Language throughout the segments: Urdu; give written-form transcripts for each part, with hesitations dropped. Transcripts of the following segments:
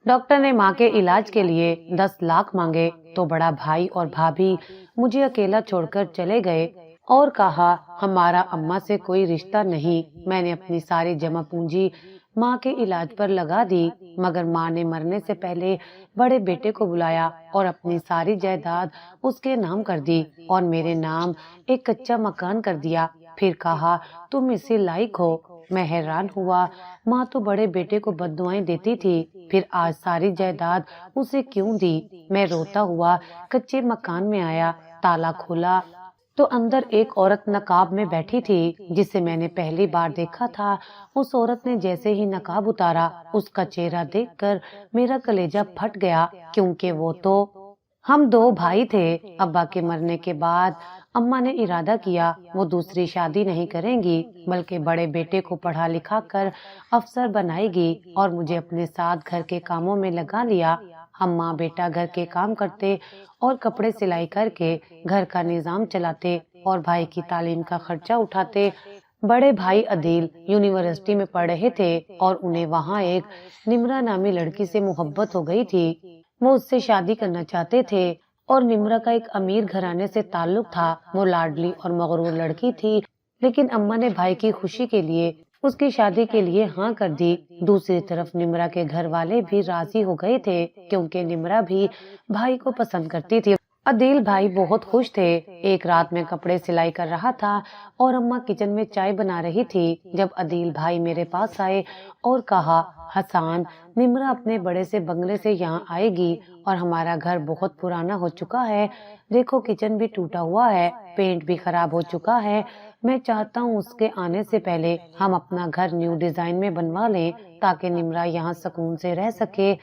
ڈاکٹر نے ماں کے علاج کے لیے 10 لاکھ مانگے تو بڑا بھائی اور بھابھی مجھے اکیلا چھوڑ کر چلے گئے اور کہا ہمارا اماں سے کوئی رشتہ نہیں۔ میں نے اپنی ساری جمع پونجی ماں کے علاج پر لگا دی، مگر ماں نے مرنے سے پہلے بڑے بیٹے کو بلایا اور اپنی ساری جائیداد اس کے نام کر دی اور میرے نام ایک کچا مکان کر دیا۔ پھر کہا تم اسی لائق ہو۔ میں حیران ہوا، ماں تو بڑے بیٹے کو بد دعائیں دیتی تھی، پھر آج ساری جائیداد اسے کیوں دی؟ میں روتا ہوا کچے مکان میں آیا، تالا کھولا تو اندر ایک عورت نقاب میں بیٹھی تھی جسے میں نے پہلی بار دیکھا تھا۔ اس عورت نے جیسے ہی نقاب اتارا، اس کا چہرہ دیکھ کر میرا کلیجہ پھٹ گیا، کیونکہ وہ تو ہم 2 بھائی تھے۔ ابا کے مرنے کے بعد اماں نے ارادہ کیا وہ دوسری شادی نہیں کریں گی، بلکہ بڑے بیٹے کو پڑھا لکھا کر افسر بنائے گی اور مجھے اپنے ساتھ گھر کے کاموں میں لگا لیا۔ ہم ماں بیٹا گھر کے کام کرتے اور کپڑے سلائی کر کے گھر کا نظام چلاتے اور بھائی کی تعلیم کا خرچہ اٹھاتے۔ بڑے بھائی عدیل یونیورسٹی میں پڑھ رہے تھے اور انہیں وہاں ایک نمرہ نامی لڑکی سے محبت ہو گئی تھی۔ وہ اس سے شادی کرنا چاہتے تھے اور نمرہ کا ایک امیر گھرانے سے تعلق تھا۔ وہ لاڈلی اور مغرور لڑکی تھی، لیکن اماں نے بھائی کی خوشی کے لیے اس کی شادی کے لیے ہاں کر دی۔ دوسری طرف نمرہ کے گھر والے بھی راضی ہو گئے تھے، کیونکہ نمرہ بھی بھائی کو پسند کرتی تھی۔ عدیل بھائی بہت خوش تھے۔ ایک رات میں کپڑے سلائی کر رہا تھا اور اماں کچن میں چائے بنا رہی تھی جب عدیل بھائی میرے پاس آئے اور کہا حسان، نمرہ اپنے بڑے سے بنگلے سے یہاں آئے گی اور ہمارا گھر بہت پرانا ہو چکا ہے، دیکھو کچن بھی ٹوٹا ہوا ہے، پینٹ بھی خراب ہو چکا ہے، میں چاہتا ہوں اس کے آنے سے پہلے ہم اپنا گھر نیو ڈیزائن میں بنوا لیں تاکہ نمرہ یہاں سکون سے رہ سکے۔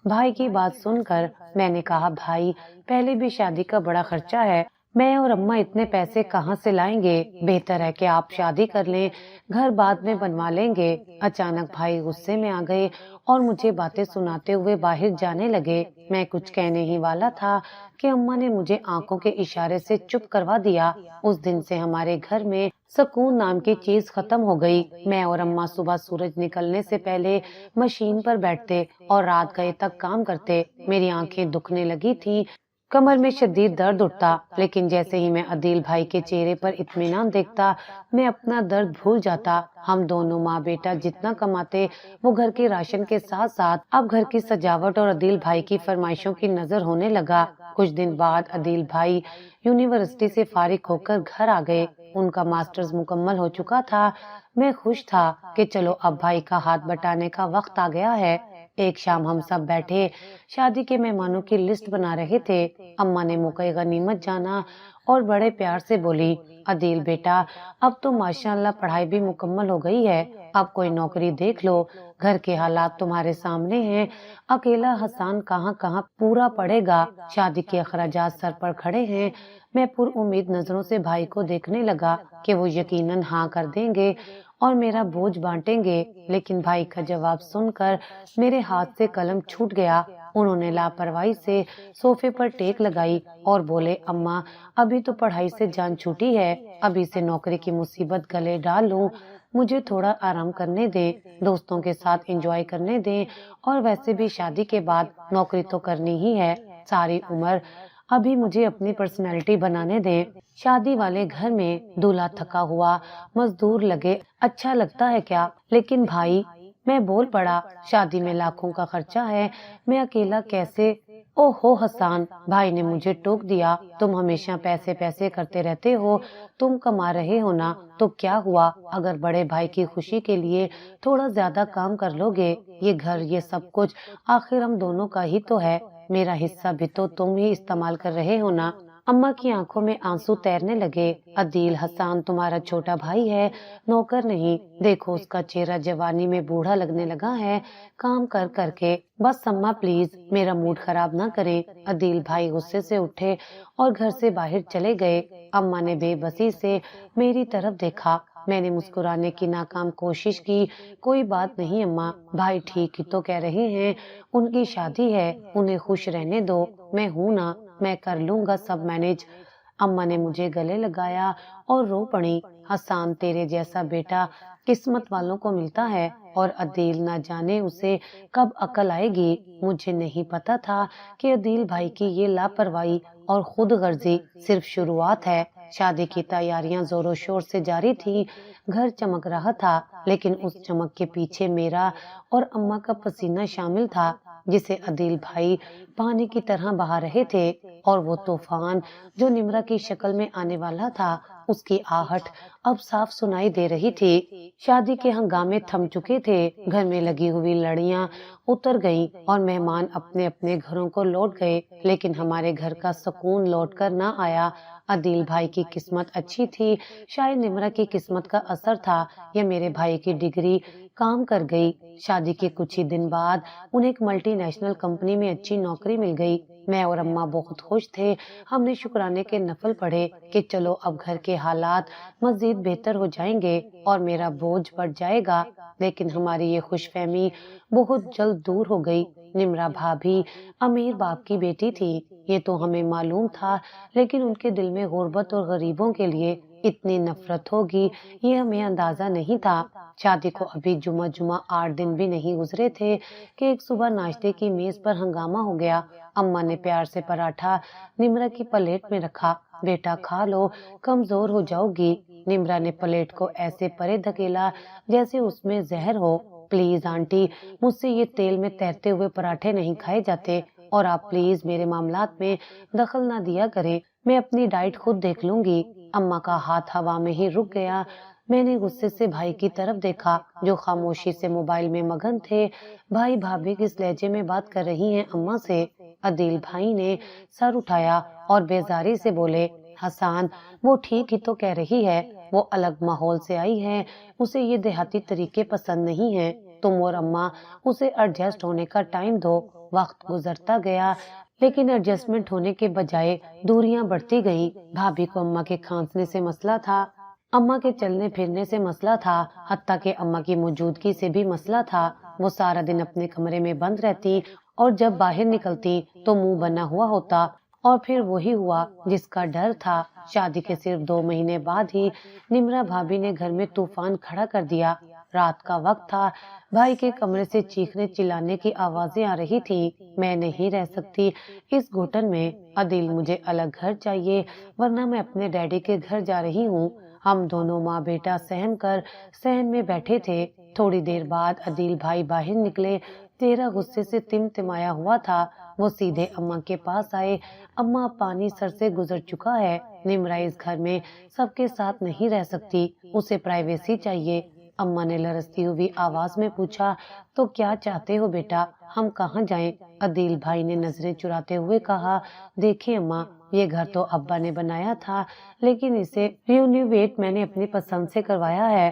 بھائی کی بات سن کر میں نے کہا بھائی پہلے بھی شادی کا بڑا خرچہ ہے، میں اور اماں اتنے پیسے کہاں سے لائیں گے، بہتر ہے کہ آپ شادی کر لیں، گھر بعد میں بنوا لیں گے۔ اچانک بھائی غصے میں آ گئے اور مجھے باتیں سناتے ہوئے باہر جانے لگے۔ میں کچھ کہنے ہی والا تھا کہ اماں نے مجھے آنکھوں کے اشارے سے چپ کروا دیا۔ اس دن سے ہمارے گھر میں سکون نام کی چیز ختم ہو گئی۔ میں اور اماں صبح سورج نکلنے سے پہلے مشین پر بیٹھتے اور رات گئے تک کام کرتے۔ میری آنکھیں دکھنے لگی تھی، کمر میں شدید درد اٹھتا، لیکن جیسے ہی میں عدیل بھائی کے چہرے پر اطمینان دیکھتا میں اپنا درد بھول جاتا۔ ہم دونوں ماں بیٹا جتنا کماتے وہ گھر کے راشن کے ساتھ ساتھ اب گھر کی سجاوٹ اور عدیل بھائی کی فرمائشوں کی نظر ہونے لگا۔ کچھ دن بعد عدیل بھائی یونیورسٹی سے فارغ ہو کر گھر آ گئے۔ ان کا ماسٹرز مکمل ہو چکا تھا۔ میں خوش تھا کہ چلو اب بھائی کا ہاتھ بٹانے کا وقت آ گیا ہے۔ ایک شام ہم سب بیٹھے شادی کے مہمانوں کی لسٹ بنا رہے تھے۔ اماں نے موقع غنیمت جانا اور بڑے پیار سے بولی عدیل بیٹا اب تو ماشاءاللہ پڑھائی بھی مکمل ہو گئی ہے، اب کوئی نوکری دیکھ لو، گھر کے حالات تمہارے سامنے ہیں، اکیلا حسان کہاں کہاں پورا پڑے گا، شادی کے اخراجات سر پر کھڑے ہیں۔ میں پر امید نظروں سے بھائی کو دیکھنے لگا کہ وہ یقیناً ہاں کر دیں گے اور میرا بوجھ بانٹیں گے، لیکن بھائی کا جواب سن کر میرے ہاتھ سے قلم چھوٹ گیا۔ انہوں نے لاپرواہی سے صوفے پر ٹیک لگائی اور بولے اماں ابھی تو پڑھائی سے جان چھوٹی ہے، ابھی سے نوکری کی مصیبت گلے ڈال لوں، مجھے تھوڑا آرام کرنے دیں، دوستوں کے ساتھ انجوائے کرنے دیں، اور ویسے بھی شادی کے بعد نوکری تو کرنی ہی ہے ساری عمر، ابھی مجھے اپنی پرسنالٹی بنانے دیں۔ شادی والے گھر میں دولہا تھکا ہوا مزدور لگے اچھا لگتا ہے کیا؟ لیکن بھائی، میں بول پڑا، شادی میں لاکھوں کا خرچہ ہے، میں اکیلا کیسے؟ او ہو حسان، بھائی نے مجھے ٹوک دیا، تم ہمیشہ پیسے پیسے کرتے رہتے ہو، تم کما رہے ہو نا، تو کیا ہوا اگر بڑے بھائی کی خوشی کے لیے تھوڑا زیادہ کام کر لو گے؟ یہ گھر یہ سب کچھ آخر ہم دونوں کا ہی تو ہے، میرا حصہ بھی تو تم ہی استعمال کر رہے ہو نا۔ اماں کی آنکھوں میں آنسو تیرنے لگے۔ عدیل حسان تمہارا چھوٹا بھائی ہے، نوکر نہیں، دیکھو اس کا چہرہ جوانی میں بوڑھا لگنے لگا ہے کام کر کر کے، بس اماں پلیز میرا موڈ خراب نہ کریں۔ عدیل بھائی غصے سے اٹھے اور گھر سے باہر چلے گئے۔ اماں نے بے بسی سے میری طرف دیکھا، میں نے مسکرانے کی ناکام کوشش کی، کوئی بات نہیں اماں، بھائی ٹھیک ہی تو کہہ رہے ہیں، ان کی شادی ہے، انہیں خوش رہنے دو، میں ہوں نا، میں کر لوں گا سب مینج۔ اماں نے مجھے گلے لگایا اور رو پڑی، حسان تیرے جیسا بیٹا قسمت والوں کو ملتا ہے اور عدیل نہ جانے اسے کب عقل آئے گی۔ مجھے نہیں پتا تھا کہ عدیل بھائی کی یہ لاپرواہی اور خود غرضی صرف شروعات ہے۔ شادی کی تیاریاں زور و شور سے جاری تھی، گھر چمک رہا تھا، لیکن اس چمک کے پیچھے میرا اور اماں کا پسینہ شامل تھا جسے عدیل بھائی پانی کی طرح بہا رہے تھے، اور وہ طوفان جو نمرا کی شکل میں آنے والا تھا اس کی آہٹ اب صاف سنائی دے رہی تھی۔ شادی کے ہنگامے تھم چکے تھے، گھر میں لگی ہوئی لڑیاں اتر گئیں اور مہمان اپنے اپنے گھروں کو لوٹ گئے، لیکن ہمارے گھر کا سکون لوٹ کر نہ آیا۔ عدیل بھائی کی قسمت اچھی تھی، شاید نمرا کی قسمت کا اثر تھا، یا میرے بھائی کی ڈگری کام کر گئی۔ شادی کے کچھ ہی دن بعد انہیں ایک ملٹی نیشنل کمپنی میں اچھی نوکری مل گئی۔ میں اور اماں بہت خوش تھے، ہم نے شکرانے کے نفل پڑھے کہ چلو اب گھر کے حالات مزید بہتر ہو جائیں گے اور میرا بوجھ بڑھ جائے گا، لیکن ہماری یہ خوش فہمی بہت جلد دور ہو گئی۔ نمرا بھابھی امیر باپ کی بیٹی تھی، یہ تو ہمیں معلوم تھا، لیکن ان کے دل میں غربت اور غریبوں کے لیے اتنی نفرت ہوگی یہ ہمیں اندازہ نہیں تھا۔ شادی کو ابھی جمعہ 8 دن بھی نہیں گزرے تھے کہ ایک صبح ناشتے کی میز پر ہنگامہ ہو گیا۔ اماں نے پیار سے پراٹھا نمرا کی پلیٹ میں رکھا۔ بیٹا کھا لو، کمزور ہو جاؤ گی۔ نمرا نے پلیٹ کو ایسے پرے دھکیلا جیسے اس میں زہر ہو۔ پلیز آنٹی، مجھ سے یہ تیل میں تیرتے ہوئے پراٹھے نہیں کھائے جاتے، اور آپ پلیز میرے معاملات میں دخل نہ دیا کریں، میں اپنی ڈائٹ خود دیکھ لوں گی۔ اماں کا ہاتھ ہوا میں ہی رک گیا۔ میں نے غصے سے بھائی کی طرف دیکھا جو خاموشی سے موبائل میں مگن تھے۔ بھائی بھابھی کس لہجے میں بات کر رہی ہیں اماں سے؟ عدیل بھائی نے سر اٹھایا اور بیزاری سے بولے، حسان وہ ٹھیک ہی تو کہہ رہی ہے، وہ الگ ماحول سے آئی ہے، اسے یہ دیہاتی طریقے پسند نہیں ہیں، تم اور اماں اسے ایڈجسٹ ہونے کا ٹائم دو۔ وقت گزرتا گیا لیکن ایڈجسٹمنٹ ہونے کے بجائے دوریاں بڑھتی گئیں۔ بھابھی کو اماں کے کھانسنے سے مسئلہ تھا، اماں کے چلنے پھرنے سے مسئلہ تھا، حتیٰ کہ اماں کی موجودگی سے بھی مسئلہ تھا۔ وہ سارا دن اپنے کمرے میں بند رہتی اور جب باہر نکلتی تو منہ بنا ہوا ہوتا، اور پھر وہی ہوا جس کا ڈر تھا۔ شادی کے صرف 2 مہینے بعد ہی نمرا بھابھی نے گھر میں طوفان کھڑا کر دیا۔ رات کا وقت تھا، بھائی کے کمرے سے چیخنے چلانے کی آوازیں آ رہی تھی۔ میں نہیں رہ سکتی اس گھٹن میں، عدیل مجھے الگ گھر چاہیے ورنہ میں اپنے ڈیڈی کے گھر جا رہی ہوں۔ ہم دونوں ماں بیٹا سہم کر صحن میں بیٹھے تھے۔ تھوڑی دیر بعد عدیل بھائی باہر نکلے، چہرہ غصے سے تمتمایا ہوا تھا۔ وہ سیدھے اماں کے پاس آئے، اماں اب پانی سر سے گزر چکا ہے، نمرا اس گھر میں سب کے ساتھ نہیں رہ سکتی، اسے پرائیویسی چاہیے۔ اماں نے لرزتی ہوئی آواز میں پوچھا، تو کیا چاہتے ہو بیٹا، ہم کہاں جائیں؟ عدیل بھائی نے نظریں چراتے ہوئے کہا، دیکھیں اماں، یہ گھر تو ابا نے بنایا تھا، لیکن اسے رینوویٹ میں نے اپنی پسند سے کروایا ہے۔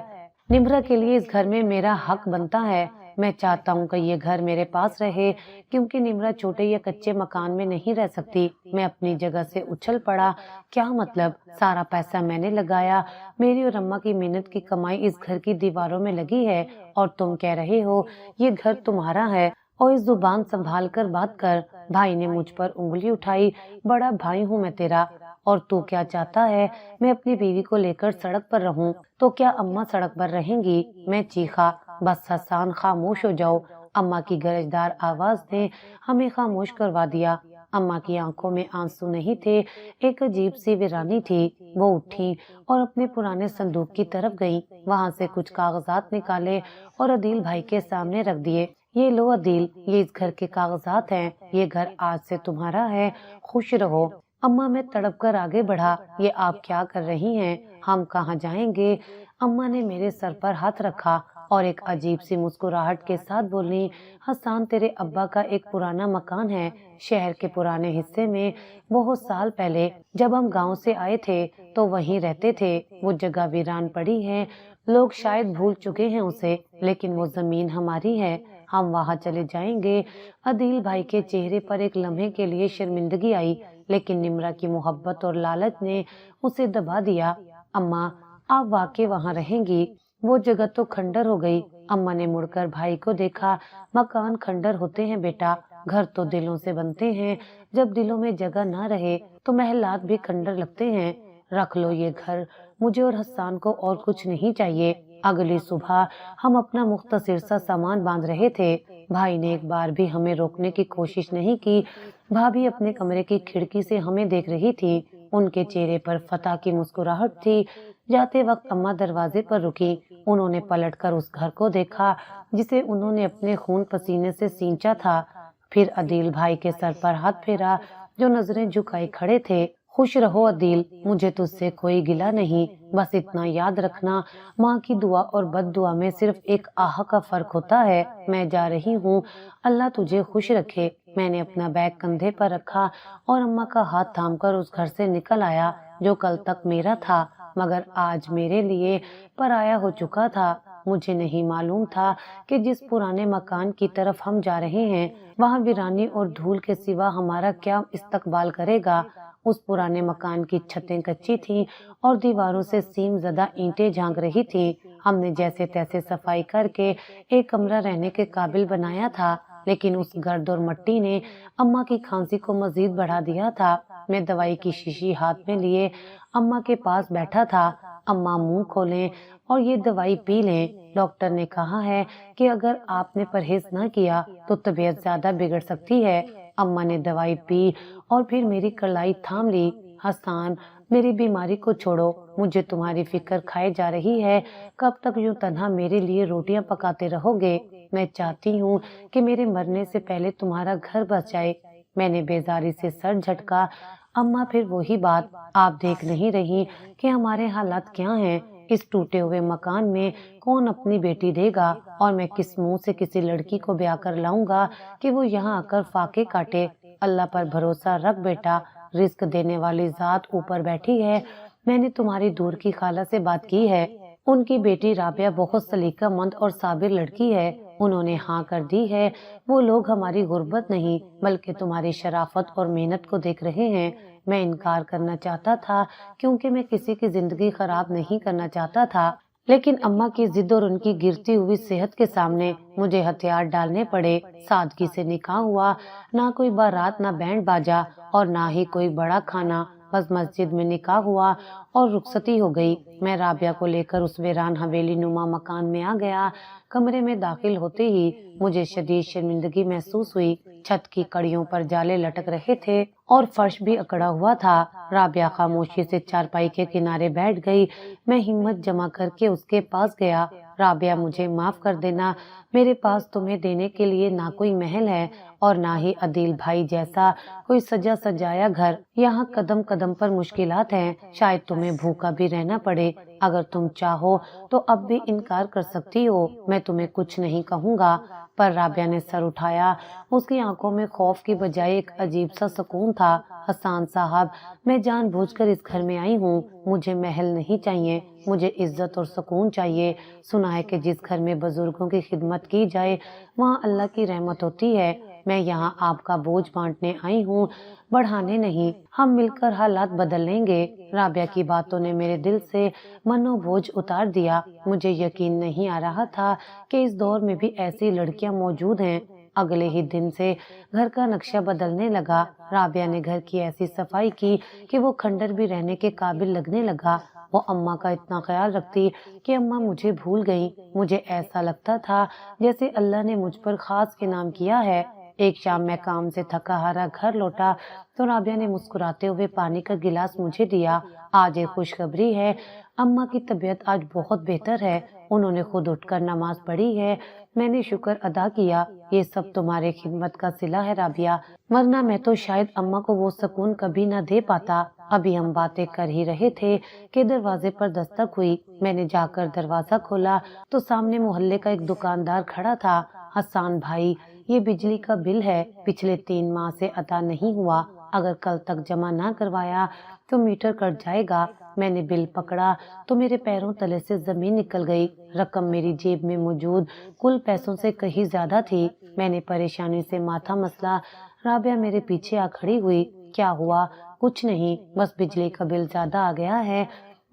نمرا کے لیے اس گھر میں میرا حق بنتا ہے، میں چاہتا ہوں کہ یہ گھر میرے پاس رہے، کیونکہ نمرا چھوٹے یا کچے مکان میں نہیں رہ سکتی۔ میں اپنی جگہ سے اچھل پڑا، کیا مطلب؟ سارا پیسہ میں نے لگایا، میری اور اماں کی محنت کی کمائی اس گھر کی دیواروں میں لگی ہے، اور تم کہہ رہے ہو یہ گھر تمہارا ہے؟ اور اس زبان سنبھال کر بات کر۔ بھائی نے مجھ پر انگلی اٹھائی، بڑا بھائی ہوں میں تیرا، اور تو کیا چاہتا ہے میں اپنی بیوی کو لے کر سڑک پر رہوں؟ تو کیا اماں سڑک پر رہیں گی؟ میں چیخا، بس حسان خاموش ہو جاؤ۔ اماں کی گرجدار آواز نے ہمیں خاموش کروا دیا۔ اماں کی آنکھوں میں آنسو نہیں تھے، ایک عجیب سی ویرانی تھی۔ وہ اٹھی اور اپنے پرانے صندوق کی طرف گئیں، وہاں سے کچھ کاغذات نکالے اور عدیل بھائی کے سامنے رکھ دیے۔ یہ لو عدیل، یہ اس گھر کے کاغذات ہیں، یہ گھر آج سے تمہارا ہے، خوش رہو۔ اماں میں تڑپ کر آگے بڑھا، یہ آپ کیا کر رہی ہیں؟ ہم کہاں جائیں گے؟ اماں نے میرے سر پر ہاتھ رکھا اور ایک عجیب سی مسکراہٹ کے ساتھ بولی، حسان تیرے ابا کا ایک پرانا مکان ہے شہر کے پرانے حصے میں، بہت سال پہلے جب ہم گاؤں سے آئے تھے تو وہیں رہتے تھے، وہ جگہ ویران پڑی ہے، لوگ شاید بھول چکے ہیں اسے، لیکن وہ زمین ہماری ہے، ہم وہاں چلے جائیں گے۔ عدیل بھائی کے چہرے پر ایک لمحے کے لیے شرمندگی آئی، لیکن نمرا کی محبت اور لالچ نے اسے دبا دیا۔ اماں، آپ واقعی وہاں رہیں گی؟ وہ جگہ تو کھنڈر ہو گئی۔ اماں نے مڑ کر بھائی کو دیکھا، مکان کھنڈر ہوتے ہیں بیٹا، گھر تو دلوں سے بنتے ہیں، جب دلوں میں جگہ نہ رہے تو محلات بھی کھنڈر لگتے ہیں۔ رکھ لو یہ گھر، مجھے اور حسان کو اور کچھ نہیں چاہیے۔ اگلی صبح ہم اپنا مختصر سا سامان باندھ رہے تھے، بھائی نے ایک بار بھی ہمیں روکنے کی کوشش نہیں کی۔ بھابھی اپنے کمرے کی کھڑکی سے ہمیں دیکھ رہی تھی، ان کے چہرے پر فتح کی مسکراہٹ تھی۔ جاتے وقت اماں دروازے پر رکی، انہوں نے پلٹ کر اس گھر کو دیکھا جسے انہوں نے اپنے خون پسینے سے سینچا تھا، پھر عدیل بھائی کے سر پر ہاتھ پھیرا جو نظریں جھکائے کھڑے تھے۔ خوش رہو عدیل، مجھے تجھ سے کوئی گلہ نہیں، بس اتنا یاد رکھنا ماں کی دعا اور بد دعا میں صرف ایک آہ کا فرق ہوتا ہے۔ میں جا رہی ہوں، اللہ تجھے خوش رکھے۔ میں نے اپنا بیگ کندھے پر رکھا اور اماں کا ہاتھ تھام کر اس گھر سے نکل آیا جو کل تک میرا تھا مگر آج میرے لیے پرایا ہو چکا تھا۔ مجھے نہیں معلوم تھا کہ جس پرانے مکان کی طرف ہم جا رہے ہیں وہاں ویرانی اور دھول کے سوا ہمارا کیا استقبال کرے گا۔ اس پرانے مکان کی چھتیں کچی تھیں اور دیواروں سے سیم زدہ اینٹیں جھانک رہی تھیں۔ ہم نے جیسے تیسے صفائی کر کے ایک کمرہ رہنے کے قابل بنایا تھا، لیکن اس گرد اور مٹی نے اماں کی کھانسی کو مزید بڑھا دیا تھا۔ میں دوائی کی شیشی ہاتھ میں لیے اماں کے پاس بیٹھا تھا۔ اماں منہ کھولیں اور یہ دوائی پی لیں، ڈاکٹر نے کہا ہے کہ اگر آپ نے پرہیز نہ کیا تو طبیعت زیادہ بگڑ سکتی ہے۔ اماں نے دوائی پی اور پھر میری کلائی تھام لی۔ حسان، میری بیماری کو چھوڑو، مجھے تمہاری فکر کھائے جا رہی ہے۔ کب تک یوں تنہا میرے لیے روٹیاں پکاتے رہو گے؟ میں چاہتی ہوں کہ میرے مرنے سے پہلے تمہارا گھر بس جائے۔ میں نے بیزاری سے سر جھٹکا۔ اماں پھر وہی بات، آپ دیکھ نہیں رہی کہ ہمارے حالات کیا ہیں؟ اس ٹوٹے ہوئے مکان میں کون اپنی بیٹی دے گا، اور میں کس منہ سے کسی لڑکی کو بیاہ کر لاؤں گا کہ وہ یہاں آ کر فاقے کاٹے؟ اللہ پر بھروسہ رکھ بیٹا، رزق دینے والی ذات اوپر بیٹھی ہے۔ میں نے تمہاری دور کی خالہ سے بات کی ہے، ان کی بیٹی رابعہ بہت سلیقہ مند اور صابر لڑکی ہے، انہوں نے ہاں کر دی ہے۔ وہ لوگ ہماری غربت نہیں بلکہ تمہاری شرافت اور محنت کو دیکھ رہے ہیں۔ میں انکار کرنا چاہتا تھا کیونکہ میں کسی کی زندگی خراب نہیں کرنا چاہتا تھا، لیکن اماں کی ضد اور ان کی گرتی ہوئی صحت کے سامنے مجھے ہتھیار ڈالنے پڑے۔ سادگی سے نکاح ہوا، نہ کوئی بارات، نہ بینڈ باجا اور نہ ہی کوئی بڑا کھانا، بس مسجد میں نکاح ہوا اور رخصتی ہو گئی۔ میں رابعہ کو لے کر اس ویران حویلی نما مکان میں آ گیا۔ کمرے میں داخل ہوتے ہی مجھے شدید شرمندگی محسوس ہوئی۔ چھت کی کڑیوں پر جالے لٹک رہے تھے اور فرش بھی اکڑا ہوا تھا۔ رابعہ خاموشی سے چارپائی کے کنارے بیٹھ گئی۔ میں ہمت جمع کر کے اس کے پاس گیا۔ رابعہ، مجھے معاف کر دینا، میرے پاس تمہیں دینے کے لیے نہ کوئی محل ہے اور نہ ہی عدیل بھائی جیسا کوئی سجا سجایا گھر۔ یہاں قدم قدم پر مشکلات ہیں، شاید تمہیں بھوکا بھی رہنا پڑے۔ اگر تم چاہو تو اب بھی انکار کر سکتی ہو، میں تمہیں کچھ نہیں کہوں گا۔ پر رابعہ نے سر اٹھایا، اس کی آنکھوں میں خوف کی بجائے ایک عجیب سا سکون تھا۔ حسان صاحب، میں جان بوجھ کر اس گھر میں آئی ہوں، مجھے محل نہیں چاہیے، مجھے عزت اور سکون چاہیے۔ سنا ہے کہ جس گھر میں بزرگوں کی خدمت کی جائے وہاں اللہ کی رحمت ہوتی ہے۔ میں یہاں آپ کا بوجھ بانٹنے آئی ہوں، بڑھانے نہیں۔ ہم مل کر حالات بدل لیں گے۔ رابعہ کی باتوں نے میرے دل سے منو بوجھ اتار دیا۔ مجھے یقین نہیں آ رہا تھا کہ اس دور میں بھی ایسی لڑکیاں موجود ہیں۔ اگلے ہی دن سے گھر کا نقشہ بدلنے لگا۔ رابعہ نے گھر کی ایسی صفائی کی کہ وہ کھنڈر بھی رہنے کے قابل لگنے لگا۔ وہ اماں کا اتنا خیال رکھتی کہ اماں مجھے بھول گئیں۔ مجھے ایسا لگتا تھا جیسے اللہ نے مجھ پر خاص انعام کیا ہے۔ ایک شام میں کام سے تھکا ہارا گھر لوٹا تو رابعہ نے مسکراتے ہوئے پانی کا گلاس مجھے دیا۔ آج ایک خوشخبری ہے، اماں کی طبیعت آج بہت بہتر ہے، انہوں نے خود اٹھ کر نماز پڑھی ہے۔ میں نے شکر ادا کیا۔ یہ سب تمہارے خدمت کا صلہ ہے رابعہ، ورنہ میں تو شاید اماں کو وہ سکون کبھی نہ دے پاتا۔ ابھی ہم باتیں کر ہی رہے تھے کہ دروازے پر دستک ہوئی۔ میں نے جا کر دروازہ کھولا تو سامنے محلے کا ایک دکاندار کھڑا تھا۔ حسان بھائی، یہ بجلی کا بل ہے، پچھلے 3 ماہ سے ادا نہیں ہوا، اگر کل تک جمع نہ کروایا تو میٹر کٹ جائے گا۔ میں نے بل پکڑا تو میرے پیروں تلے سے زمین نکل گئی۔ رقم میری جیب میں موجود کل پیسوں سے کہیں زیادہ تھی۔ میں نے پریشانی سے ماتھا مسلا۔ رابعہ میرے پیچھے آ کھڑی ہوئی۔ کیا ہوا؟ کچھ نہیں، بس بجلی کا بل زیادہ آ گیا ہے۔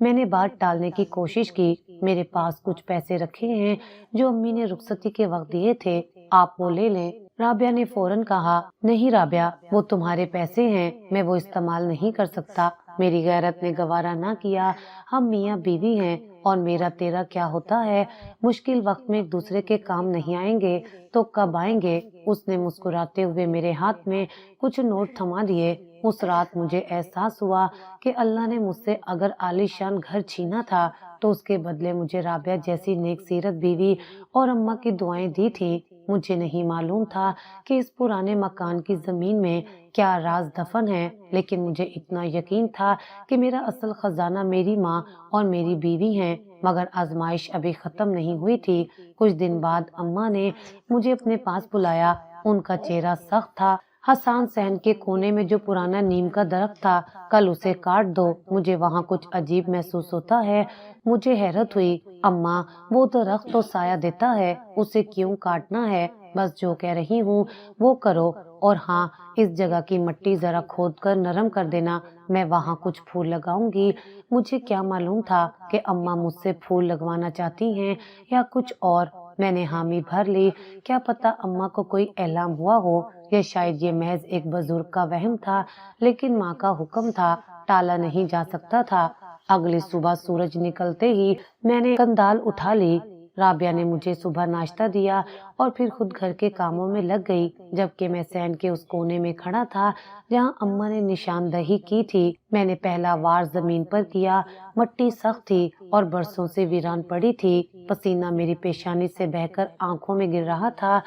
میں نے بات ٹالنے کی کوشش کی۔ میرے پاس کچھ پیسے رکھے ہیں جو امی نے رخصتی کے وقت دیے تھے، آپ وہ لے لیں۔ رابعہ نے فوراً کہا، نہیں رابعہ، وہ تمہارے پیسے ہیں، میں وہ استعمال نہیں کر سکتا۔ میری غیرت نے گوارا نہ کیا، ہم میاں بیوی ہیں، اور میرا تیرا کیا ہوتا ہے؟ مشکل وقت میں ایک دوسرے کے کام نہیں آئیں گے تو کب آئیں گے؟ اس نے مسکراتے ہوئے میرے ہاتھ میں کچھ نوٹ تھما دیے۔ اس رات مجھے احساس ہوا کہ اللہ نے مجھ سے اگر عالی شان گھر چھینا تھا تو اس کے بدلے مجھے رابعہ جیسی نیک سیرت بیوی اور اماں کی دعائیں دی تھی۔ مجھے نہیں معلوم تھا کہ اس پرانے مکان کی زمین میں کیا راز دفن ہے، لیکن مجھے اتنا یقین تھا کہ میرا اصل خزانہ میری ماں اور میری بیوی ہیں۔ مگر آزمائش ابھی ختم نہیں ہوئی تھی۔ کچھ دن بعد اماں نے مجھے اپنے پاس بلایا۔ ان کا چہرہ سخت تھا۔ حسان صحن کے کونے میں جو پرانا نیم کا درخت تھا، کل اسے کاٹ دو، مجھے وہاں کچھ عجیب محسوس ہوتا ہے۔ مجھے حیرت ہوئی، اماں وہ درخت تو سایہ دیتا ہے، اسے کیوں کاٹنا ہے؟ بس جو کہہ رہی ہوں وہ کرو، اور ہاں اس جگہ کی مٹی ذرا کھود کر نرم کر دینا، میں وہاں کچھ پھول لگاؤں گی۔ مجھے کیا معلوم تھا کہ اماں مجھ سے پھول لگوانا چاہتی ہیں یا کچھ اور۔ میں نے حامی بھر لی۔ کیا پتا اماں کو کوئی اعلام ہوا ہو، یا شاید یہ محض ایک بزرگ کا وہم تھا، لیکن ماں کا حکم تھا، ٹالا نہیں جا سکتا تھا۔ اگلی صبح سورج نکلتے ہی میں نے کندال اٹھا لی۔ رابعہ نے مجھے صبح ناشتہ دیا اور پھر خود گھر کے کاموں میں لگ گئی، جبکہ میں صحن کے اس کونے میں کھڑا تھا جہاں اماں نے نشاندہی کی تھی۔ میں نے پہلا وار زمین پر کیا۔ مٹی سخت تھی اور برسوں سے ویران پڑی تھی۔ پسینہ میری پیشانی سے بہہ کر آنکھوں میں گر رہا تھا،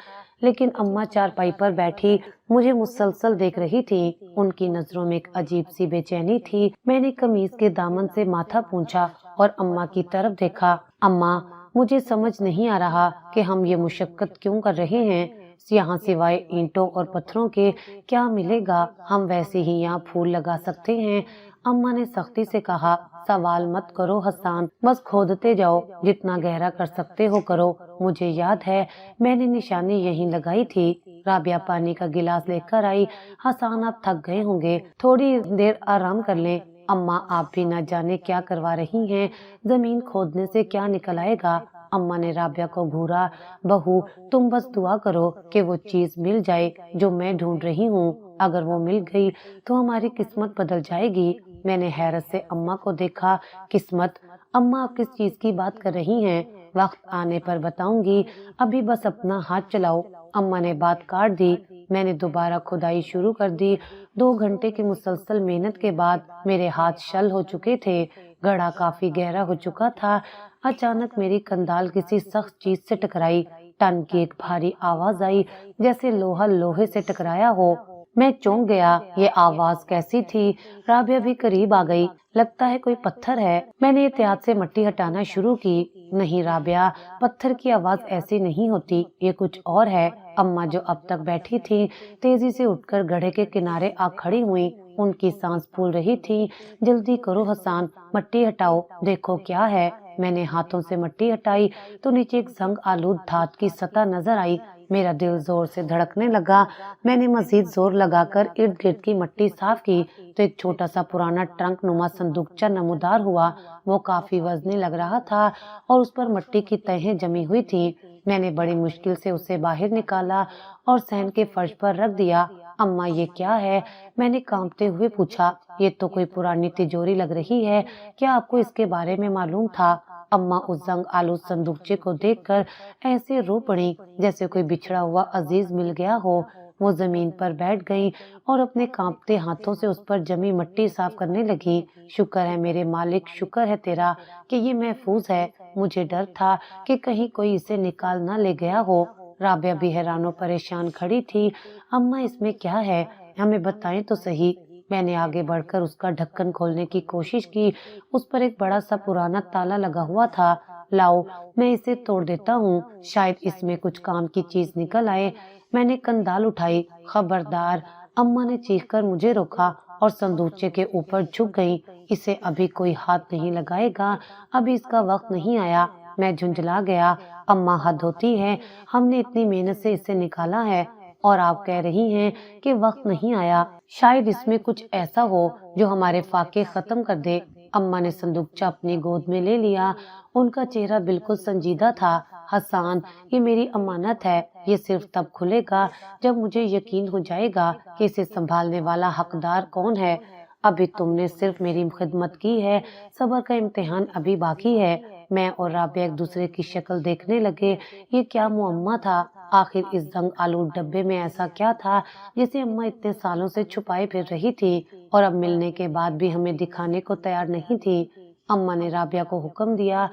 لیکن اماں چارپائی پر بیٹھی مجھے مسلسل دیکھ رہی تھی۔ ان کی نظروں میں ایک عجیب سی بے چینی تھی۔ میں نے قمیض کے دامن سے ماتھا پونچھا اور اماں کی طرف دیکھا۔ اماں، مجھے سمجھ نہیں آ رہا کہ ہم یہ مشقت کیوں کر رہے ہیں؟ یہاں سوائے اینٹوں اور پتھروں کے کیا ملے گا؟ ہم ویسے ہی یہاں پھول لگا سکتے ہیں۔ اماں نے سختی سے کہا، سوال مت کرو حسان، بس کھودتے جاؤ، جتنا گہرا کر سکتے ہو کرو۔ مجھے یاد ہے میں نے نشانی یہیں لگائی تھی۔ رابعہ پانی کا گلاس لے کر آئی۔ حسان آپ تھک گئے ہوں گے، تھوڑی دیر آرام کر لیں۔ اماں آپ بھی نہ جانے کیا کروا رہی ہیں، زمین کھودنے سے کیا نکل آئے گا؟ اماں نے رابعہ کو گھورا۔ بہو تم بس دعا کرو کہ وہ چیز مل جائے جو میں ڈھونڈ رہی ہوں۔ اگر وہ مل گئی تو ہماری قسمت بدل جائے گی۔ میں نے حیرت سے اماں کو دیکھا۔ قسمت؟ اماں آپ کس چیز کی بات کر رہی ہیں؟ وقت آنے پر بتاؤں گی، ابھی بس اپنا ہاتھ چلاؤ۔ اماں نے بات کاٹ دی۔ میں نے دوبارہ کھدائی شروع کر دی۔ 2 گھنٹے کی مسلسل محنت کے بعد میرے ہاتھ شل ہو چکے تھے، گڑھا کافی گہرا ہو چکا تھا۔ اچانک میری کندال کسی سخت چیز سے ٹکرائی۔ ٹن کی ایک بھاری آواز آئی، جیسے لوہا لوہے سے ٹکرایا ہو۔ میں چونک گیا۔ یہ آواز کیسی تھی؟ رابعہ بھی قریب آ گئی۔ لگتا ہے کوئی پتھر ہے۔ میں نے احتیاط سے مٹی ہٹانا شروع کی۔ نہیں رابعہ، پتھر کی آواز ایسی نہیں ہوتی، یہ کچھ اور ہے۔ اماں جو اب تک بیٹھی تھی تیزی سے اٹھ کر گڑھے کے کنارے آ کھڑی ہوئی۔ ان کی سانس پھول رہی تھی۔ جلدی کرو حسان، مٹی ہٹاؤ، دیکھو کیا ہے۔ میں نے ہاتھوں سے مٹی ہٹائی تو نیچے ایک زنگ آلود دھات کی سطح نظر آئی۔ میرا دل زور سے دھڑکنے لگا۔ میں نے مزید زور لگا کر ارد گرد کی مٹی صاف کی تو ایک چھوٹا سا پرانا ٹرنک نما صندوقچہ نمودار ہوا۔ وہ کافی وزنی لگ رہا تھا اور اس پر مٹی کی تہیں جمی ہوئی تھی۔ میں نے بڑی مشکل سے اسے باہر نکالا اور صحن کے فرش پر رکھ دیا۔ اماں یہ کیا ہے؟ میں نے کانپتے ہوئے پوچھا۔ یہ تو کوئی پرانی تجوری لگ رہی ہے، کیا آپ کو اس کے بارے میں معلوم تھا؟ اماں اس زنگ آلود صندوقچے کو دیکھ کر ایسے رو پڑی جیسے کوئی بچھڑا ہوا عزیز مل گیا ہو۔ وہ زمین پر بیٹھ گئی اور اپنے کانپتے ہاتھوں سے اس پر جمی مٹی صاف کرنے لگی۔ شکر ہے میرے مالک، شکر ہے تیرا کہ یہ محفوظ ہے، مجھے ڈر تھا کہ کہیں کوئی اسے نکال نہ لے گیا ہو۔ رابعہ بھی حیران و پریشان کھڑی تھی۔ اماں اس میں کیا ہے، ہمیں بتائیں تو صحیح۔ میں نے آگے بڑھ کر اس کا ڈھکن کھولنے کی کوشش کی۔ اس پر ایک بڑا سا پرانا تالا لگا ہوا تھا۔ لاؤ میں اسے توڑ دیتا ہوں، شاید اس میں کچھ کام کی چیز نکل آئے۔ میں نے کندال اٹھائی۔ خبردار! اماں نے چیخ کر مجھے روکا اور صندوقچے کے اوپر جھک گئی۔ اسے ابھی کوئی ہاتھ نہیں لگائے گا، ابھی اس کا وقت نہیں آیا۔ میں جھنجھلا گیا۔ اماں حد ہوتی ہے، ہم نے اتنی محنت سے اسے نکالا ہے اور آپ کہہ رہی ہیں کہ وقت نہیں آیا۔ شاید اس میں کچھ ایسا ہو جو ہمارے فاقے ختم کر دے۔ اماں نے صندوقچہ اپنی گود میں لے لیا۔ ان کا چہرہ بالکل سنجیدہ تھا۔ حسان، یہ میری امانت ہے، یہ صرف تب کھلے گا جب مجھے یقین ہو جائے گا کہ اسے سنبھالنے والا حقدار کون ہے۔ ابھی تم نے صرف میری خدمت کی ہے، صبر کا امتحان ابھی باقی ہے۔ میں اور رابعہ ایک دوسرے کی شکل دیکھنے لگے۔ یہ کیا معمہ تھا؟ آخر اس زنگ آلود ڈبے میں ایسا کیا تھا جسے اماں اتنے سالوں سے چھپائے پھر رہی تھی اور اب ملنے کے بعد بھی ہمیں دکھانے کو تیار نہیں تھی؟ اماں نے رابعہ کو حکم دیا،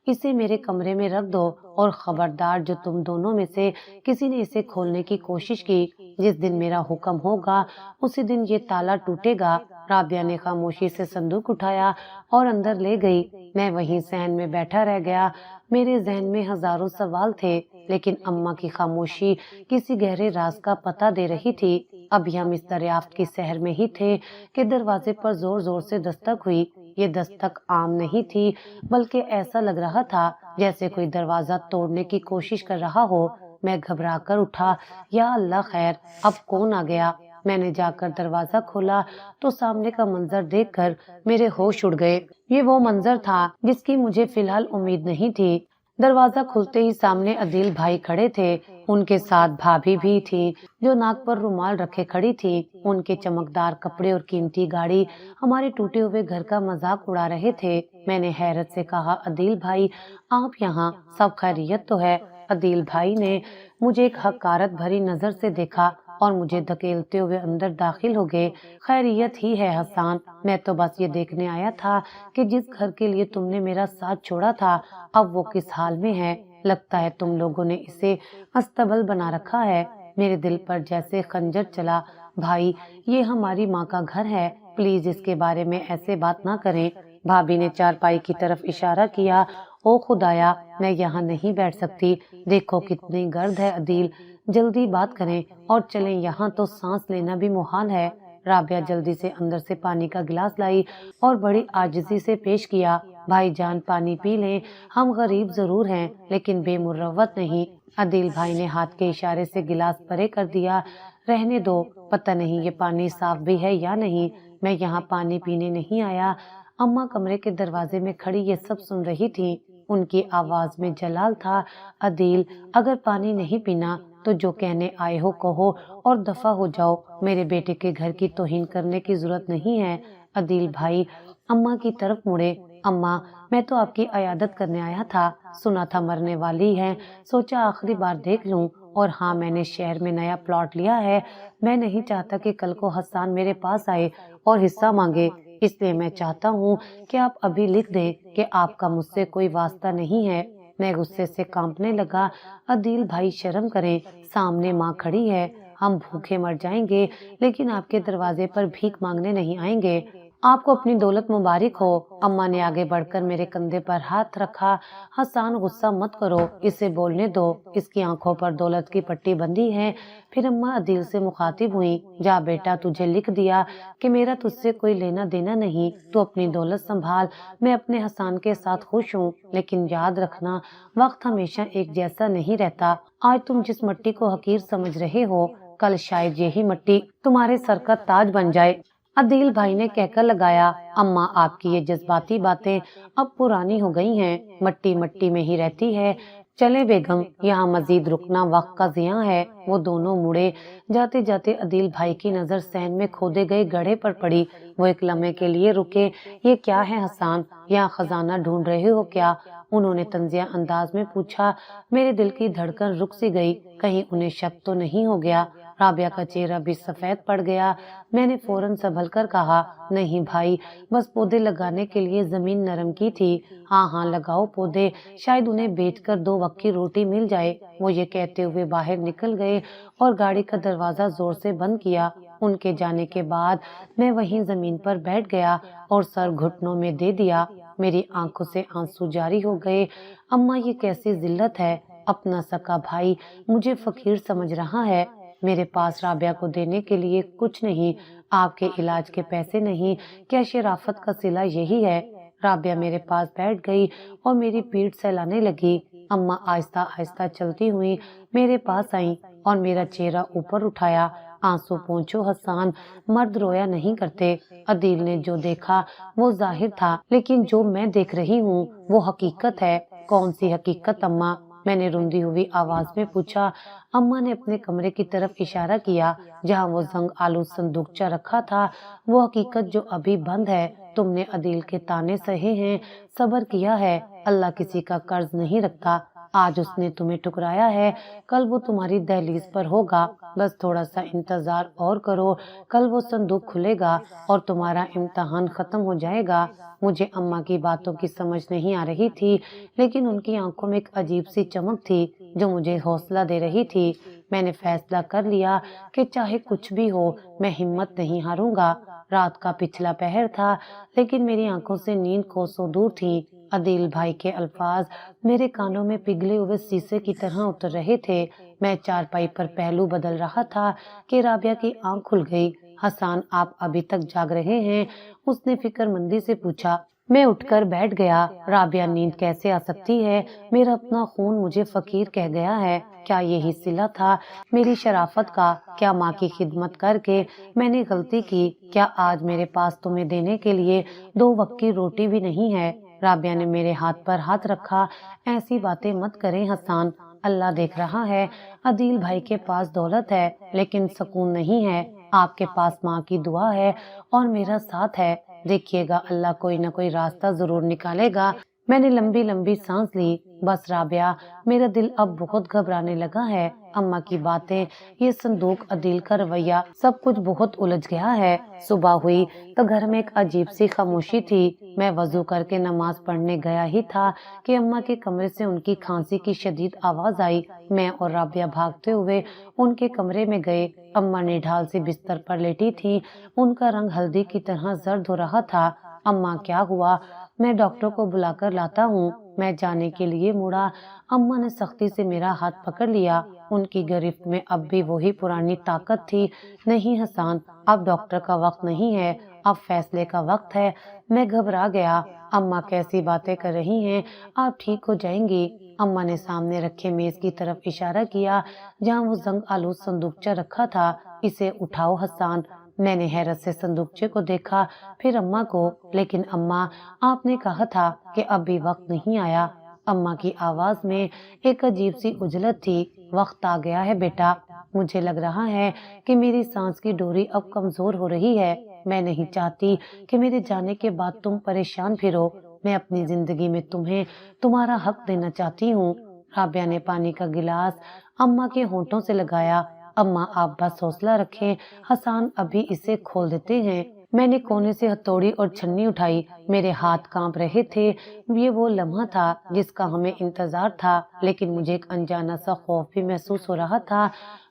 اسے میرے کمرے میں رکھ دو اور خبردار جو تم دونوں میں سے کسی نے اسے کھولنے کی کوشش کی، جس دن میرا حکم ہوگا اسی دن یہ تالا ٹوٹے گا۔ رابعہ نے خاموشی سے صندوق اٹھایا اور اندر لے گئی۔ میں وہیں صحن میں بیٹھا رہ گیا۔ میرے ذہن میں ہزاروں سوال تھے، لیکن اماں کی خاموشی کسی گہرے راز کا پتہ دے رہی تھی۔ ابھی ہم اس دریافت کی سحر میں ہی تھے کہ دروازے پر زور زور سے دستک ہوئی۔ یہ دستک عام نہیں تھی، بلکہ ایسا لگ رہا تھا جیسے کوئی دروازہ توڑنے کی کوشش کر رہا ہو۔ میں گھبرا کر اٹھا، یا اللہ خیر، اب کون آ گیا؟ میں نے جا کر دروازہ کھولا تو سامنے کا منظر دیکھ کر میرے ہوش اڑ گئے۔ یہ وہ منظر تھا جس کی مجھے فی الحال امید نہیں تھی۔ دروازہ کھلتے ہی سامنے عدیل بھائی کھڑے تھے، ان کے ساتھ بھابھی بھی تھی جو ناک پر رومال رکھے کھڑی تھی۔ ان کے چمکدار کپڑے اور قیمتی گاڑی ہمارے ٹوٹے ہوئے گھر کا مذاق اڑا رہے تھے۔ میں نے حیرت سے کہا، عدیل بھائی آپ یہاں، سب خیریت تو ہے؟ عدیل بھائی نے مجھے ایک حقارت بھری نظر سے دیکھا اور مجھے دھکیلتے ہوئے اندر داخل ہو گئے۔ خیریت ہی ہے حسان، میں تو بس یہ دیکھنے آیا تھا کہ جس گھر کے لیے تم نے میرا ساتھ چھوڑا تھا اب وہ کس حال میں ہے۔ لگتا ہے تم لوگوں نے اسے استبل بنا رکھا ہے۔ میرے دل پر جیسے خنجر چلا۔ بھائی یہ ہماری ماں کا گھر ہے، پلیز اس کے بارے میں ایسے بات نہ کریں۔ بھابھی نے چارپائی کی طرف اشارہ کیا۔ او خدایا، میں یہاں نہیں بیٹھ سکتی، دیکھو کتنی گرد ہے عدیل، جلدی بات کریں اور چلیں، یہاں تو سانس لینا بھی محال ہے۔ رابعہ جلدی سے اندر سے پانی کا گلاس لائی اور بڑی عاجزی سے پیش کیا۔ بھائی جان پانی پی لیں، ہم غریب ضرور ہیں لیکن بے مروت نہیں۔ عدیل بھائی نے ہاتھ کے اشارے سے گلاس پرے کر دیا۔ رہنے دو، پتہ نہیں یہ پانی صاف بھی ہے یا نہیں، میں یہاں پانی پینے نہیں آیا۔ اماں کمرے کے دروازے میں کھڑی یہ سب سن رہی تھی۔ ان کی آواز میں جلال تھا۔ عدیل اگر پانی نہیں پینا تو جو کہنے آئے ہو کہو اور دفع ہو جاؤ، میرے بیٹے کے گھر کی توہین کرنے کی ضرورت نہیں ہے۔ عدیل بھائی اماں کی طرف مڑے، اماں میں تو آپ کی عیادت کرنے آیا تھا، سنا تھا مرنے والی ہیں، سوچا آخری بار دیکھ لوں، اور ہاں میں نے شہر میں نیا پلاٹ لیا ہے، میں نہیں چاہتا کہ کل کو حسان میرے پاس آئے اور حصہ مانگے، اس لیے میں چاہتا ہوں کہ آپ ابھی لکھ دیں کہ آپ کا مجھ سے کوئی واسطہ نہیں ہے۔ میں غصے سے کانپنے لگا۔ عدیل بھائی شرم کریں، سامنے ماں کھڑی ہے، ہم بھوکے مر جائیں گے لیکن آپ کے دروازے پر بھیک مانگنے نہیں آئیں گے۔ آپ کو اپنی دولت مبارک ہو۔ اماں نے آگے بڑھ کر میرے کندھے پر ہاتھ رکھا۔ حسان غصہ مت کرو، اسے بولنے دو، اس کی آنکھوں پر دولت کی پٹی بندھی ہے۔ پھر اماں عدیل سے مخاطب ہوئیں، جا بیٹا تجھے لکھ دیا کہ میرا تجھ سے کوئی لینا دینا نہیں، تو اپنی دولت سنبھال، میں اپنے حسان کے ساتھ خوش ہوں، لیکن یاد رکھنا وقت ہمیشہ ایک جیسا نہیں رہتا۔ آج تم جس مٹی کو حقیر سمجھ رہے ہو کل شاید یہی مٹی تمہارے سر کا تاج بن جائے۔ عدیل بھائی نے کہکر لگایا، اماں آپ کی یہ جذباتی باتیں اب پرانی ہو گئی ہیں، مٹی مٹی میں ہی رہتی ہے، چلے بیگم یہاں مزید رکنا وقت کا ضیاع ہے۔ وہ دونوں مڑے، جاتے جاتے عدیل بھائی کی نظر صحن میں کھودے گئے گڑھے پر پڑی۔ وہ ایک لمحے کے لیے رکے۔ یہ کیا ہے حسان، یہاں خزانہ ڈھونڈ رہے ہو کیا؟ انہوں نے طنزیہ انداز میں پوچھا۔ میرے دل کی دھڑکن رک سی گئی، کہیں انہیں شک تو نہیں ہو گیا۔ رابعہ کا چہرہ بھی سفید پڑ گیا۔ میں نے فوراً سنبھل کر کہا، نہیں بھائی، بس پودے لگانے کے لیے زمین نرم کی تھی۔ ہاں ہاں لگاؤ پودے، شاید انہیں بیچ کر 2 وقت کی روٹی مل جائے۔ وہ یہ کہتے ہوئے باہر نکل گئے اور گاڑی کا دروازہ زور سے بند کیا۔ ان کے جانے کے بعد میں وہیں زمین پر بیٹھ گیا اور سر گھٹنوں میں دے دیا۔ میری آنکھوں سے آنسو جاری ہو گئے۔ اماں یہ کیسی ذلت ہے، اپنا سکا بھائی مجھے فقیر سمجھ رہا ہے۔ میرے پاس رابعہ کو دینے کے لیے کچھ نہیں، آپ کے علاج کے پیسے نہیں، کیا شرافت کا صلہ یہی ہے؟ رابعہ میرے پاس بیٹھ گئی اور میری پیٹھ سہلانے لگی۔ اماں آہستہ آہستہ چلتی ہوئی میرے پاس آئیں اور میرا چہرہ اوپر اٹھایا۔ آنسو پوچھو حسان، مرد رویا نہیں کرتے۔ عدیل نے جو دیکھا وہ ظاہر تھا، لیکن جو میں دیکھ رہی ہوں وہ حقیقت ہے۔ کون سی حقیقت اماں؟ میں نے روندی ہوئی آواز میں پوچھا۔ اماں نے اپنے کمرے کی طرف اشارہ کیا جہاں وہ زنگ آلود صندوقچہ رکھا تھا۔ وہ حقیقت جو ابھی بند ہے، تم نے عدیل کے تانے سہے ہیں، صبر کیا ہے، اللہ کسی کا قرض نہیں رکھتا، آج اس نے تمہیں ٹکرایا ہے، کل وہ تمہاری دہلیز پر ہوگا، بس تھوڑا سا انتظار اور کرو، کل وہ صندوق کھلے گا اور تمہارا امتحان ختم ہو جائے گا۔ مجھے اماں کی باتوں کی سمجھ نہیں آ رہی تھی، لیکن ان کی آنکھوں میں ایک عجیب سی چمک تھی جو مجھے حوصلہ دے رہی تھی۔ میں نے فیصلہ کر لیا کہ چاہے کچھ بھی ہو میں ہمت نہیں ہاروں گا۔ رات کا پچھلا پہر تھا، لیکن میری آنکھوں سے نیند کوسوں دور تھی۔ عدیل بھائی کے الفاظ میرے کانوں میں پگھلے ہوئے شیشے کی طرح اتر رہے تھے۔ میں چارپائی پر پہلو بدل رہا تھا کہ رابعہ کی آنکھ کھل گئی۔ حسان، آپ ابھی تک جاگ رہے ہیں؟ اس نے فکر مندی سے پوچھا۔ میں اٹھ کر بیٹھ گیا۔ رابعہ، نیند کیسے آ سکتی ہے؟ میرا اپنا خون مجھے فقیر کہہ گیا ہے۔ کیا یہی صلہ تھا میری شرافت کا؟ کیا ماں کی خدمت کر کے میں نے غلطی کی؟ کیا آج میرے پاس تمہیں دینے کے لیے 2 وقت کی روٹی بھی نہیں ہے؟ رابعہ نے میرے ہاتھ پر ہاتھ رکھا۔ ایسی باتیں مت کریں حسان، اللہ دیکھ رہا ہے۔ عدیل بھائی کے پاس دولت ہے لیکن سکون نہیں ہے۔ آپ کے پاس ماں کی دعا ہے اور میرا ساتھ ہے۔ دیکھیے گا اللہ کوئی نہ کوئی راستہ ضرور نکالے گا۔ میں نے لمبی لمبی سانس لی۔ بس رابعہ، میرا دل اب بہت گھبرانے لگا ہے۔ اماں کی باتیں، یہ صندوق، عدیل کا رویہ، سب کچھ بہت الجھ گیا ہے۔ صبح ہوئی تو گھر میں ایک عجیب سی خاموشی تھی۔ میں وضو کر کے نماز پڑھنے گیا ہی تھا کہ اماں کے کمرے سے ان کی کھانسی کی شدید آواز آئی۔ میں اور رابعہ بھاگتے ہوئے ان کے کمرے میں گئے۔ اماں نے ڈھال سے بستر پر لیٹی تھی، ان کا رنگ ہلدی کی طرح زرد ہو رہا تھا۔ اماں، کیا ہوا؟ میں ڈاکٹر کو بلا کر لاتا ہوں۔ میں جانے کے لیے مڑا۔ اماں نے سختی سے میرا ہاتھ پکڑ لیا۔ ان کی گرفت میں اب بھی وہی پرانی طاقت تھی۔ نہیں حسان، اب ڈاکٹر کا وقت نہیں ہے، اب فیصلے کا وقت ہے۔ میں گھبرا گیا۔ اماں کیسی باتیں کر رہی ہیں، آپ ٹھیک ہو جائیں گی۔ اماں نے سامنے رکھے میز کی طرف اشارہ کیا جہاں وہ زنگ آلود صندوقچہ رکھا تھا۔ اسے اٹھاؤ حسان۔ میں نے حیرت سے صندوقچے کو دیکھا، پھر اماں کو۔ لیکن اماں، آپ نے کہا تھا کہ اب بھی وقت نہیں آیا۔ اماں کی آواز میں ایک عجیب سی عجلت تھی۔ وقت آ گیا ہے بیٹا، مجھے لگ رہا ہے کہ میری سانس کی ڈوری اب کمزور ہو رہی ہے۔ میں نہیں چاہتی کہ میرے جانے کے بعد تم پریشان پھرو۔ میں اپنی زندگی میں تمہیں تمہارا حق دینا چاہتی ہوں۔ رابعہ نے پانی کا گلاس اماں کے ہونٹوں سے لگایا۔ اماں، آپ بس حوصلہ رکھیں، حسان ابھی اسے کھول دیتے ہیں۔ میں نے کونے سے ہتھوڑی اور چھنی اٹھائی، میرے ہاتھ کانپ رہے تھے۔ یہ وہ لمحہ تھا جس کا ہمیں انتظار تھا، لیکن مجھے ایک انجانا سا خوف بھی محسوس ہو رہا تھا۔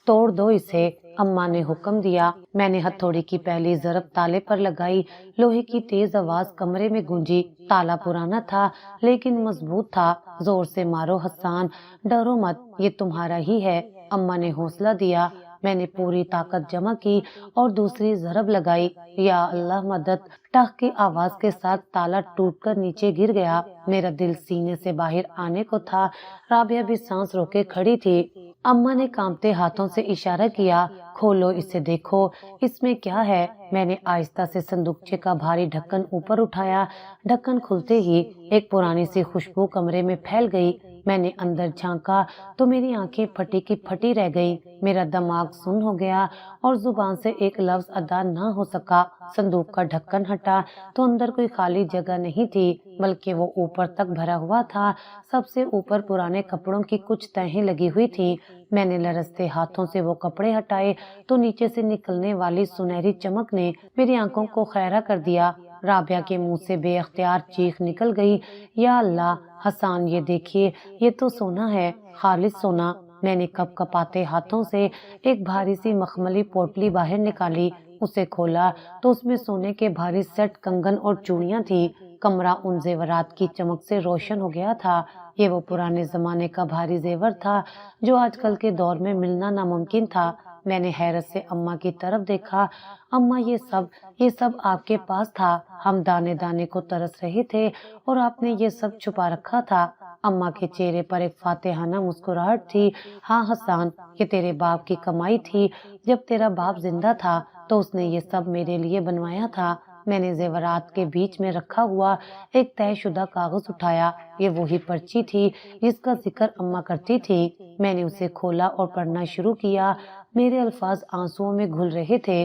توڑ دو اسے، اماں نے حکم دیا۔ میں نے ہتھوڑی کی پہلی ضرب تالے پر لگائی۔ لوہے کی تیز آواز کمرے میں گونجی۔ تالا پرانا تھا لیکن مضبوط تھا۔ زور سے مارو حسان، ڈرو مت، یہ تمہارا ہی ہے، اماں نے حوصلہ دیا۔ میں نے پوری طاقت جمع کی اور دوسری ضرب لگائی۔ یا اللہ مدد! ٹخ کی آواز کے ساتھ تالا ٹوٹ کر نیچے گر گیا۔ میرا دل سینے سے باہر آنے کو تھا۔ رابعہ بھی سانس روکے کھڑی تھی۔ اماں نے کانپتے ہاتھوں سے اشارہ کیا، کھولو اسے، دیکھو اس میں کیا ہے۔ میں نے آہستہ سے صندوقچے کا بھاری ڈھکن اوپر اٹھایا۔ ڈھکن کھلتے ہی ایک پرانی سی خوشبو کمرے میں پھیل گئی۔ میں نے اندر جھانکا تو میری آنکھیں پھٹی کی پھٹی رہ گئی۔ میرا دماغ سن ہو گیا اور زبان سے ایک لفظ ادا نہ ہو سکا۔ صندوق کا ڈھکن ہٹا تو اندر کوئی خالی جگہ نہیں تھی، بلکہ وہ اوپر تک بھرا ہوا تھا۔ سب سے اوپر پرانے کپڑوں کی کچھ تہیں لگی ہوئی تھی۔ میں نے لرزتے ہاتھوں سے وہ کپڑے ہٹائے تو نیچے سے نکلنے والی سنہری چمک نے میری آنکھوں کو خیرہ کر دیا۔ رابعہ کے منہ سے بے اختیار چیخ نکل گئی، یا اللہ! حسان، یہ دیکھیے، یہ تو سونا ہے، خالص سونا۔ میں نے کپ کپاتے ہاتھوں سے ایک بھاری سی مخملی پوٹلی باہر نکالی۔ اسے کھولا تو اس میں سونے کے بھاری سیٹ کنگن اور چوڑیاں تھیں۔ کمرہ ان زیورات کی چمک سے روشن ہو گیا تھا۔ یہ وہ پرانے زمانے کا بھاری زیور تھا جو آج کل کے دور میں ملنا ناممکن تھا۔ میں نے حیرت سے اماں کی طرف دیکھا۔ اماں، یہ سب آپ کے پاس تھا؟ ہم دانے دانے کو ترس رہے تھے اور آپ نے یہ سب چھپا رکھا تھا۔ اماں کے چہرے پر ایک فاتحانہ مسکراہٹ تھی۔ ہاں حسان، یہ تیرے باپ کی کمائی تھی۔ جب تیرا باپ زندہ تھا تو اس نے یہ سب میرے لیے بنوایا تھا۔ میں نے زیورات کے بیچ میں رکھا ہوا ایک طے شدہ کاغذ اٹھایا۔ یہ وہی پرچی تھی جس کا ذکر اماں کرتی تھی۔ میں نے اسے کھولا اور پڑھنا شروع کیا۔ میرے الفاظ آنسوؤں میں گھل رہے تھے۔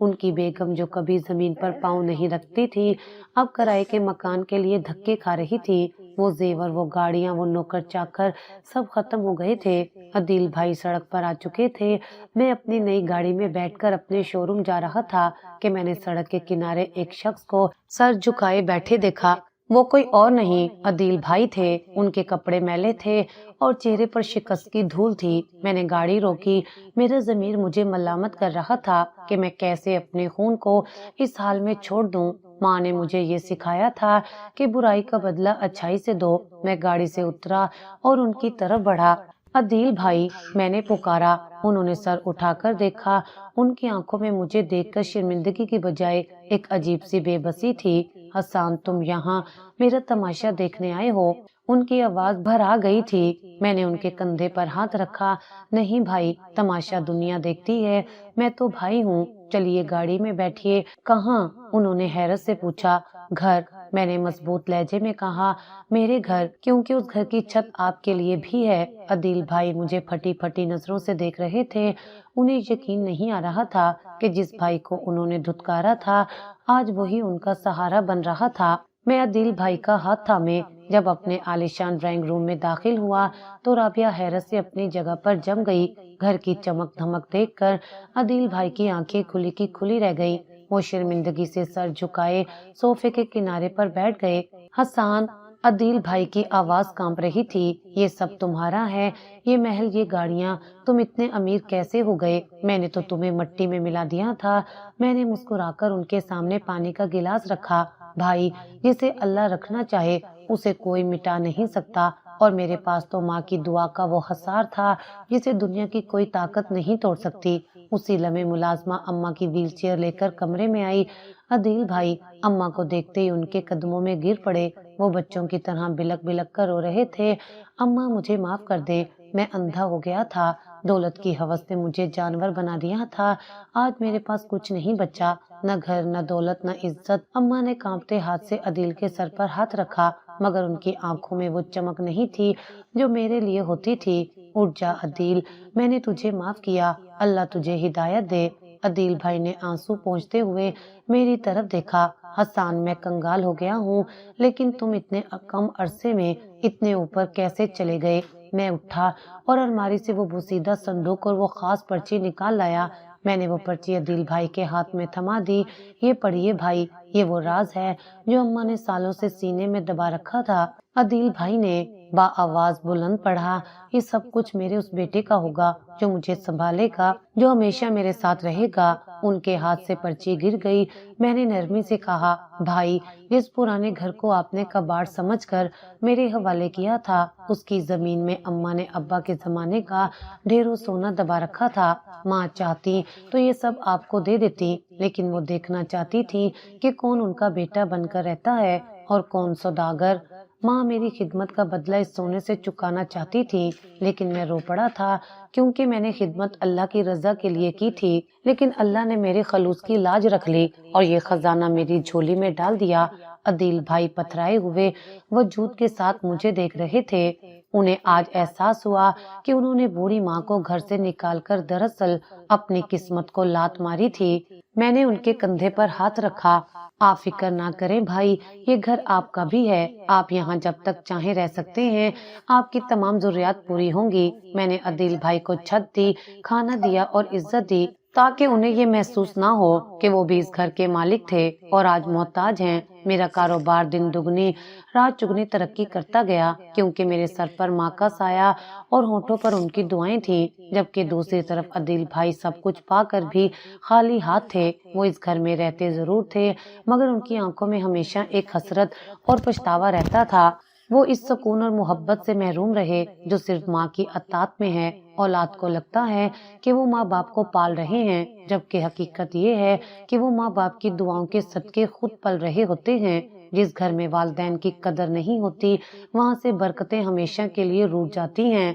ان کی بیگم جو کبھی زمین پر پاؤں نہیں رکھتی تھی اب کرائے کے مکان کے لیے دھکے کھا رہی تھی۔ وہ زیور، وہ گاڑیاں، وہ نوکر چاکر سب ختم ہو گئے تھے۔ عدیل بھائی سڑک پر آ چکے تھے۔ میں اپنی نئی گاڑی میں بیٹھ کر اپنے شو روم جا رہا تھا کہ میں نے سڑک کے کنارے ایک شخص کو سر جھکائے بیٹھے دیکھا۔ وہ کوئی اور نہیں عدیل بھائی تھے۔ ان کے کپڑے میلے تھے اور چہرے پر شکست کی دھول تھی۔ میں نے گاڑی روکی۔ میرا ضمیر مجھے ملامت کر رہا تھا کہ میں کیسے اپنے خون کو اس حال میں چھوڑ دوں۔ ماں نے مجھے یہ سکھایا تھا کہ برائی کا بدلہ اچھائی سے دو۔ میں گاڑی سے اترا اور ان کی طرف بڑھا۔ عدیل بھائی، میں نے پکارا۔ انہوں نے سر اٹھا کر دیکھا۔ ان کی آنکھوں میں مجھے دیکھ کر شرمندگی کی بجائے ایک عجیب سی بے بسی تھی۔ حسان، تم یہاں میرا تماشا دیکھنے آئے ہو؟ ان کی آواز بھرا گئی تھی۔ میں نے ان کے کندھے پر ہاتھ رکھا۔ نہیں بھائی، تماشا دنیا دیکھتی ہے، میں تو بھائی ہوں۔ چلیے گاڑی میں بیٹھیے۔ کہاں؟ انہوں نے حیرت سے پوچھا۔ گھر، میں نے مضبوط لہجے میں کہا۔ میرے گھر؟ کیونکہ اس گھر کی چھت آپ کے لیے بھی ہے۔ عدیل بھائی مجھے پھٹی پھٹی نظروں سے دیکھ رہے تھے۔ انہیں یقین نہیں آ رہا تھا کہ جس بھائی کو انہوں نے دھتکارا تھا آج وہی ان کا سہارا بن رہا تھا۔ میں عدیل بھائی کا ہاتھ تھامے جب اپنے عالیشان ڈرائنگ روم میں داخل ہوا تو رابعہ حیرت سے اپنی جگہ پر جم گئی۔ گھر کی چمک دھمک دیکھ کر عدیل بھائی کی آنکھیں کھلی کی کھلی رہ گئی۔ وہ شرمندگی سے سر جھکائے صوفے کے کنارے پر بیٹھ گئے۔ حسان، عدیل بھائی کی آواز کانپ رہی تھی، یہ سب تمہارا ہے؟ یہ محل، یہ گاڑیاں، تم اتنے امیر کیسے ہو گئے؟ میں نے تو تمہیں مٹی میں ملا دیا تھا۔ میں نے مسکرا کر ان کے سامنے پانی کا گلاس رکھا۔ بھائی، جسے اللہ رکھنا چاہے اسے کوئی مٹا نہیں سکتا، اور میرے پاس تو ماں کی دعا کا وہ حصار تھا جسے دنیا کی کوئی طاقت نہیں توڑ سکتی۔ اسی لمحے ملازمہ اماں کی ویل چیئر لے کر کمرے میں آئی۔ عدیل بھائی اماں کو دیکھتے ہی ان کے قدموں میں گر پڑے۔ وہ بچوں کی طرح بلک بلک کر رو رہے تھے۔ اماں، مجھے معاف کر دیں، میں اندھا ہو گیا تھا۔ دولت کی ہوس نے مجھے جانور بنا دیا تھا۔ آج میرے پاس کچھ نہیں بچا، نہ گھر، نہ دولت، نہ عزت۔ اماں نے کانپتے ہاتھ سے عدیل کے سر پر ہاتھ رکھا، مگر ان کی آنکھوں میں وہ چمک نہیں تھی جو میرے لیے ہوتی تھی۔ اٹھ جا عدیل، میں نے تجھے معاف کیا، اللہ تجھے ہدایت دے۔ عدیل بھائی نے آنسو پونچھتے ہوئے میری طرف دیکھا۔ حسان، میں کنگال ہو گیا ہوں، لیکن تم اتنے کم عرصے میں اتنے اوپر کیسے چلے گئے؟ میں اٹھا اور الماری سے وہ بوسیدہ صندوق اور وہ خاص پرچی نکال لایا۔ میں نے وہ پرچی عدیل بھائی کے ہاتھ میں تھما دی۔ یہ پڑھیے بھائی، یہ وہ راز ہے جو اماں نے سالوں سے سینے میں دبا رکھا تھا۔ عدیل بھائی نے با آواز بلند پڑھا۔ یہ سب کچھ میرے اس بیٹے کا ہوگا جو مجھے سنبھالے گا، جو ہمیشہ میرے ساتھ رہے گا۔ ان کے ہاتھ سے پرچی گر گئی۔ میں نے نرمی سے کہا، بھائی، جس پرانے گھر کو آپ نے کباڑ سمجھ کر میرے حوالے کیا تھا، اس کی زمین میں اماں نے ابا کے زمانے کا ڈھیروں سونا دبا رکھا تھا۔ ماں چاہتی تو یہ سب آپ کو دے دیتی، لیکن وہ دیکھنا چاہتی تھی کہ کون ان کا بیٹا بن کر رہتا ہے اور کون سوداگر۔ ماں میری خدمت کا بدلہ اس سونے سے چکانا چاہتی تھی، لیکن میں رو پڑا تھا کیونکہ میں نے خدمت اللہ کی رضا کے لیے کی تھی، لیکن اللہ نے میرے خلوص کی لاج رکھ لی اور یہ خزانہ میری جھولی میں ڈال دیا۔ عدیل بھائی پتھرائے ہوئے وجود کے ساتھ مجھے دیکھ رہے تھے۔ انہیں آج احساس ہوا کہ انہوں نے بوڑھی ماں کو گھر سے نکال کر دراصل اپنی قسمت کو لات ماری تھی۔ میں نے ان کے کندھے پر ہاتھ رکھا۔ آپ فکر نہ کریں بھائی، یہ گھر آپ کا بھی ہے، آپ یہاں جب تک چاہیں رہ سکتے ہیں، آپ کی تمام ضروریات پوری ہوں گی۔ میں نے عدیل بھائی کو چھت دی، کھانا دیا اور عزت دی تاکہ انہیں یہ محسوس نہ ہو کہ وہ بھی اس گھر کے مالک تھے اور آج محتاج ہیں۔ میرا کاروبار دن دگنی رات چگنی ترقی کرتا گیا کیونکہ میرے سر پر ماں کا سایہ اور ہونٹوں پر ان کی دعائیں تھیں، جبکہ دوسری طرف عدیل بھائی سب کچھ پا کر بھی خالی ہاتھ تھے۔ وہ اس گھر میں رہتے ضرور تھے، مگر ان کی آنکھوں میں ہمیشہ ایک حسرت اور پچھتاوا رہتا تھا۔ وہ اس سکون اور محبت سے محروم رہے جو صرف ماں کی اطاعت میں ہے۔ اولاد کو لگتا ہے کہ وہ ماں باپ کو پال رہے ہیں، جبکہ حقیقت یہ ہے کہ وہ ماں باپ کی دعاؤں کے صدقے خود پل رہے ہوتے ہیں۔ جس گھر میں والدین کی قدر نہیں ہوتی، وہاں سے برکتیں ہمیشہ کے لیے روٹ جاتی ہیں۔